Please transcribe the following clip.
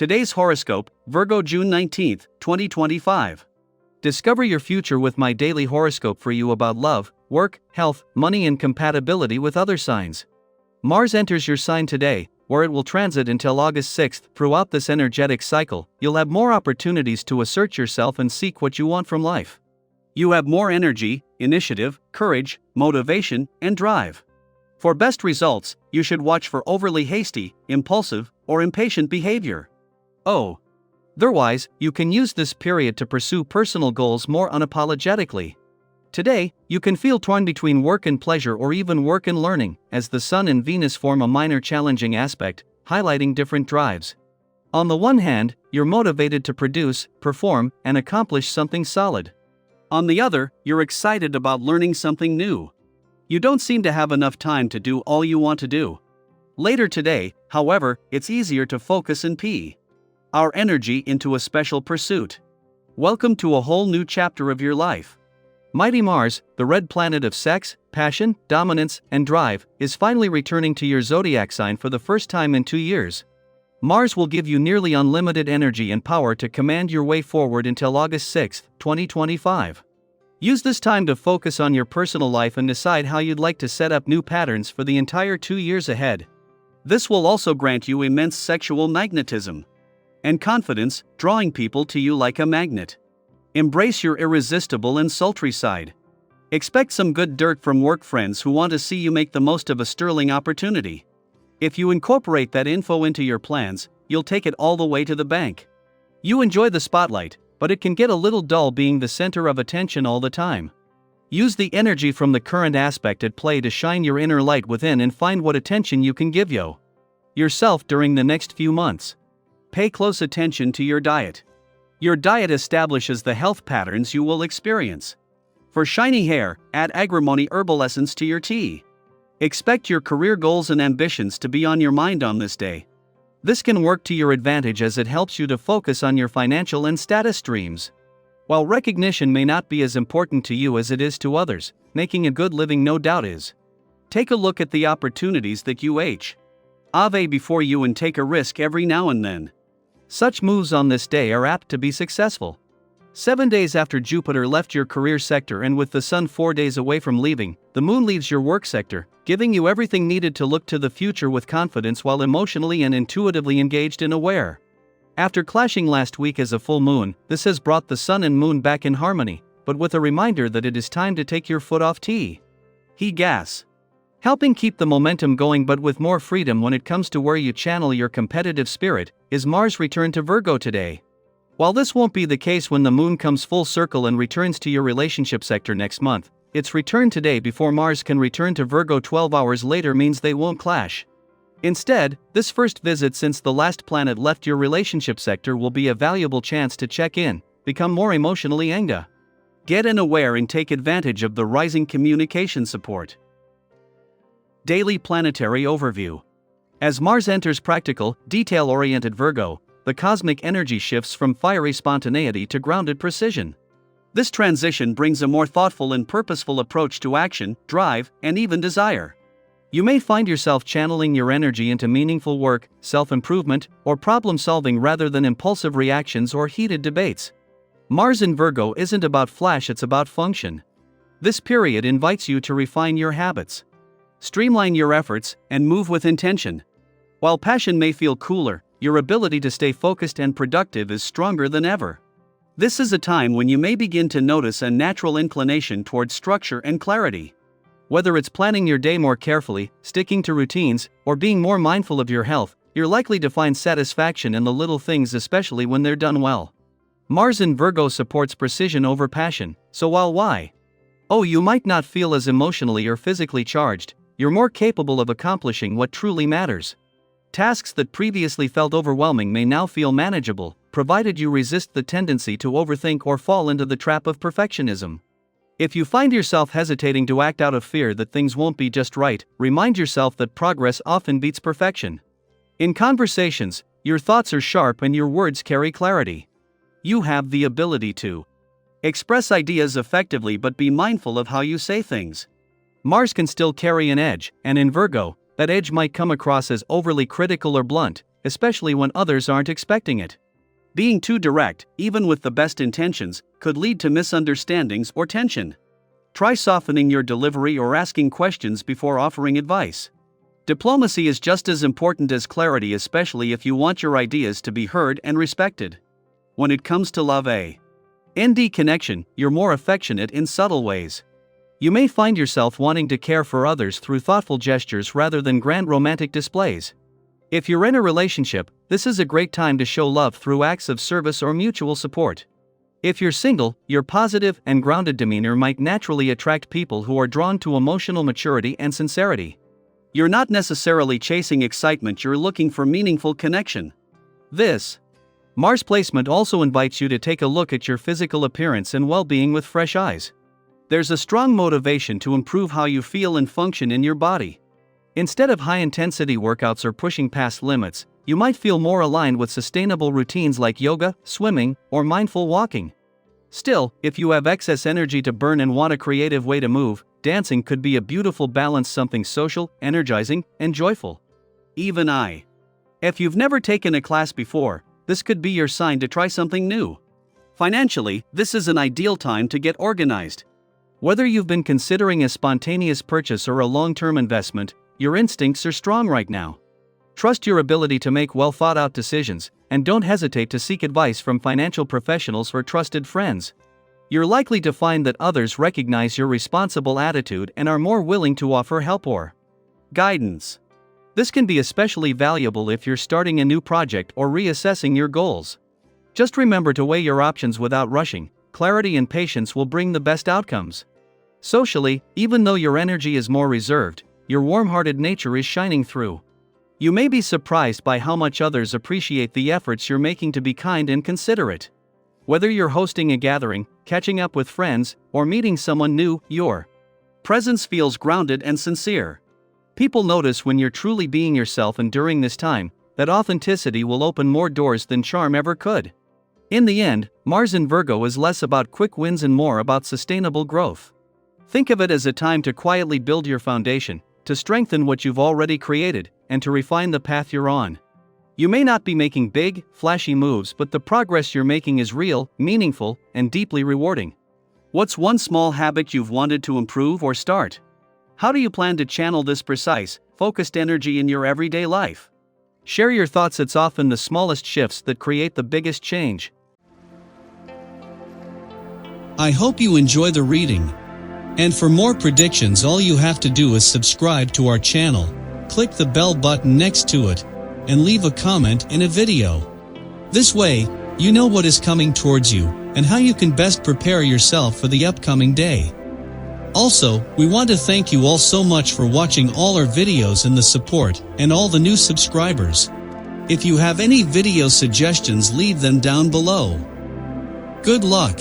Today's horoscope, Virgo June 19, 2025. Discover your future with my daily horoscope for you about love, work, health, money and compatibility with other signs. Mars enters your sign today, where it will transit until August 6th. Throughout this energetic cycle, you'll have more opportunities to assert yourself and seek what you want from life. You have more energy, initiative, courage, motivation, and drive. For best results, you should watch for overly hasty, impulsive, or impatient behavior. Otherwise, you can use this period to pursue personal goals more unapologetically. Today, you can feel torn between work and pleasure or even work and learning, as the Sun and Venus form a minor challenging aspect, highlighting different drives. On the one hand, you're motivated to produce, perform, and accomplish something solid. On the other, you're excited about learning something new. You don't seem to have enough time to do all you want to do. Later today, however, it's easier to focus and our energy into a special pursuit. Welcome to a whole new chapter of your life. Mighty Mars, the red planet of sex, passion, dominance, and drive, is finally returning to your zodiac sign for the first time in 2 years. Mars will give you nearly unlimited energy and power to command your way forward until August 6, 2025. Use this time to focus on your personal life and decide how you'd like to set up new patterns for the entire 2 years ahead. This will also grant you immense sexual magnetism and confidence, drawing people to you like a magnet. Embrace your irresistible and sultry side. Expect some good dirt from work friends who want to see you make the most of a sterling opportunity. If you incorporate that info into your plans, you'll take it all the way to the bank. You enjoy the spotlight, but it can get a little dull being the center of attention all the time. Use the energy from the current aspect at play to shine your inner light within and find what attention you can give yourself during the next few months. Pay close attention to your diet. Your diet establishes the health patterns you will experience. For shiny hair, add agrimony herbal essence to your tea. Expect your career goals and ambitions to be on your mind on this day. This can work to your advantage as it helps you to focus on your financial and status dreams. While recognition may not be as important to you as it is to others, making a good living no doubt is. Take a look at the opportunities that you have before you and take a risk every now and then. Such moves on this day are apt to be successful. 7 days after Jupiter left your career sector and with the Sun 4 days away from leaving, the Moon leaves your work sector, giving you everything needed to look to the future with confidence while emotionally and intuitively engaged and aware. After clashing last week as a full moon, this has brought the Sun and Moon back in harmony, but with a reminder that it is time to take your foot off gas. Helping keep the momentum going but with more freedom when it comes to where you channel your competitive spirit, is Mars' return to Virgo today. While this won't be the case when the Moon comes full circle and returns to your relationship sector next month, its return today before Mars can return to Virgo 12 hours later means they won't clash. Instead, this first visit since the last planet left your relationship sector will be a valuable chance to check in, become more emotionally get and aware and take advantage of the rising communication support. Daily Planetary Overview. As Mars enters practical, detail-oriented Virgo, the cosmic energy shifts from fiery spontaneity to grounded precision. This transition brings a more thoughtful and purposeful approach to action, drive, and even desire. You may find yourself channeling your energy into meaningful work, self-improvement, or problem-solving rather than impulsive reactions or heated debates. Mars in Virgo isn't about flash, it's about function. This period invites you to refine your habits, streamline your efforts, and move with intention. While passion may feel cooler, your ability to stay focused and productive is stronger than ever. This is a time when you may begin to notice a natural inclination towards structure and clarity. Whether it's planning your day more carefully, sticking to routines, or being more mindful of your health, you're likely to find satisfaction in the little things, especially when they're done well. Mars in Virgo supports precision over passion, so while you might not feel as emotionally or physically charged, you're more capable of accomplishing what truly matters. Tasks that previously felt overwhelming may now feel manageable, provided you resist the tendency to overthink or fall into the trap of perfectionism. If you find yourself hesitating to act out of fear that things won't be just right, remind yourself that progress often beats perfection. In conversations, your thoughts are sharp and your words carry clarity. You have the ability to express ideas effectively but be mindful of how you say things. Mars can still carry an edge, and in Virgo, that edge might come across as overly critical or blunt, especially when others aren't expecting it. Being too direct, even with the best intentions, could lead to misunderstandings or tension. Try softening your delivery or asking questions before offering advice. Diplomacy is just as important as clarity, especially if you want your ideas to be heard and respected. When it comes to love and connection, you're more affectionate in subtle ways. You may find yourself wanting to care for others through thoughtful gestures rather than grand romantic displays. If you're in a relationship, this is a great time to show love through acts of service or mutual support. If you're single, your positive and grounded demeanor might naturally attract people who are drawn to emotional maturity and sincerity. You're not necessarily chasing excitement, you're looking for meaningful connection. This Mars placement also invites you to take a look at your physical appearance and well-being with fresh eyes. There's a strong motivation to improve how you feel and function in your body. Instead of high-intensity workouts or pushing past limits, you might feel more aligned with sustainable routines like yoga, swimming, or mindful walking. Still, if you have excess energy to burn and want a creative way to move, dancing could be a beautiful balance, something social, energizing, and joyful. If you've never taken a class before, this could be your sign to try something new. Financially, this is an ideal time to get organized. Whether you've been considering a spontaneous purchase or a long-term investment, your instincts are strong right now. Trust your ability to make well-thought-out decisions, and don't hesitate to seek advice from financial professionals or trusted friends. You're likely to find that others recognize your responsible attitude and are more willing to offer help or guidance. This can be especially valuable if you're starting a new project or reassessing your goals. Just remember to weigh your options without rushing. Clarity and patience will bring the best outcomes. Socially, even though your energy is more reserved, your warm-hearted nature is shining through. You may be surprised by how much others appreciate the efforts you're making to be kind and considerate. Whether you're hosting a gathering, catching up with friends, or meeting someone new, your presence feels grounded and sincere. People notice when you're truly being yourself, and during this time, that authenticity will open more doors than charm ever could. In the end, Mars in Virgo is less about quick wins and more about sustainable growth. Think of it as a time to quietly build your foundation, to strengthen what you've already created, and to refine the path you're on. You may not be making big, flashy moves, but the progress you're making is real, meaningful, and deeply rewarding. What's one small habit you've wanted to improve or start? How do you plan to channel this precise, focused energy in your everyday life? Share your thoughts. It's often the smallest shifts that create the biggest change. I hope you enjoy the reading. And for more predictions, all you have to do is subscribe to our channel, click the bell button next to it, and leave a comment in a video. This way, you know what is coming towards you, and how you can best prepare yourself for the upcoming day. Also, we want to thank you all so much for watching all our videos and the support, and all the new subscribers. If you have any video suggestions, leave them down below. Good luck!